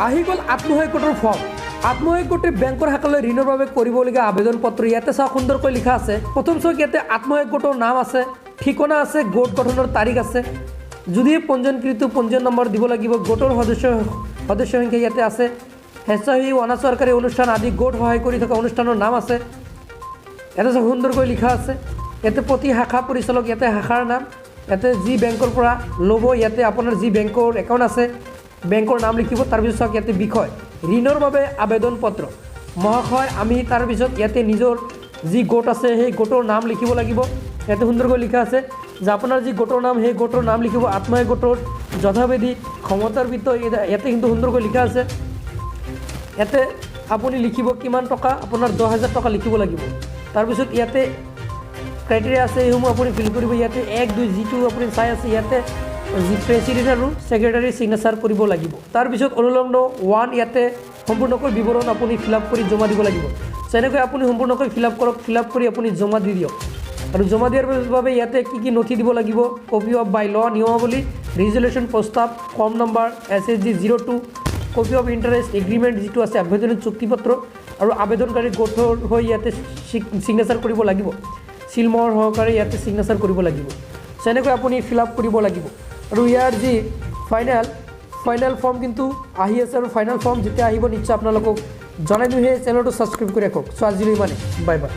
আহি গ'ল আত্মসহায়ক গোটৰ ফৰ্ম। আত্মসহায়ক গোটে বেংকৰ শাখালৈ ঋণৰ বাবে কৰিবলগীয়া আবেদন পত্ৰ ইয়াতে চাওক সুন্দৰকৈ লিখা আছে। প্ৰথম চাওক ইয়াতে আত্মসহায়ক গোটৰ নাম আছে, ঠিকনা আছে, গোট গঠনৰ তাৰিখ আছে, যদিহে পঞ্জীয়নকৃত পঞ্জীয়ন নম্বৰ দিব লাগিব, গোটৰ সদস্য সংখ্যা ইয়াতে আছে, স্বেচ্ছাসেৱী অনা চৰকাৰী অনুষ্ঠান আদি গোট সহায় কৰি থকা অনুষ্ঠানৰ নাম আছে। ইয়াতে চাওক সুন্দৰকৈ লিখা আছে। ইয়াতে প্ৰতি শাখা পৰিচালক, ইয়াতে শাখাৰ নাম, ইয়াতে যি বেংকৰ পৰা ল'ব, ইয়াতে আপোনাৰ যি বেংকৰ একাউণ্ট আছে বেংকৰ নাম লিখিব। তাৰপিছত চাওক ইয়াতে বিষয় ঋণৰ বাবে আবেদন পত্ৰ মহাশয়, আমি তাৰপিছত ইয়াতে নিজৰ যি গোট আছে সেই গোটৰ নাম লিখিব লাগিব। ইয়াতে সুন্দৰকৈ লিখা আছে যে আপোনাৰ যি গোটৰ নাম সেই গোটৰ নাম লিখিব। আত্মসহায়ক গোটৰ যথাবিধি ক্ষমতাৰ ভিতৰত ইয়াতে কিন্তু সুন্দৰকৈ লিখা আছে। ইয়াতে আপুনি লিখিব কিমান টকা, আপোনাৰ 10,000 টকা লিখিব লাগিব। তাৰপিছত ইয়াতে ক্ৰাইটেৰিয়া আছে, এইসমূহ আপুনি ফিল কৰিব। ইয়াতে 1, 2 যিটো আপুনি চাই আছে ইয়াতে যি প্ৰেচিডেণ্ট আৰু ছেক্ৰেটাৰী ছিগনেচাৰ কৰিব লাগিব। তাৰপিছত অনুলগ্ন 1 ইয়াতে সম্পূৰ্ণকৈ বিৱৰণ আপুনি ফিল আপ কৰি জমা দিব লাগিব। যেনেকৈ আপুনি সম্পূৰ্ণকৈ ফিল আপ কৰক, ফিল আপ কৰি আপুনি জমা দি দিয়ক। আৰু জমা দিয়াৰ বাবে ইয়াতে কি নথি দিব লাগিব, কপি অফ বাই ল নিয়মাৱলী, ৰিজলিউশ্যন প্ৰস্তাৱ, form number SHG 02, copy of interest agreement যিটো আছে আভ্যন্তৰীণ চুক্তিপত্ৰ, আৰু আবেদনকাৰী গোটৰ হৈ ইয়াতে ছিগনেচাৰ কৰিব লাগিব। চিলমৰ সহকাৰে ইয়াতে ছিগনেচাৰ কৰিব লাগিব। যেনেকৈ আপুনি ফিল আপ কৰিব লাগিব। আৰু ইয়াৰ যি ফাইনেল ফৰ্ম কিন্তু আহি আছে, আৰু ফাইনেল ফৰ্ম যেতিয়া আহিব নিশ্চয় আপোনালোকক জনাই দিওঁ। সেই চেনেলটো ছাবস্ক্ৰাইব কৰি ৰাখক। চ' আজিলৈ ইমানে, বাই বাই।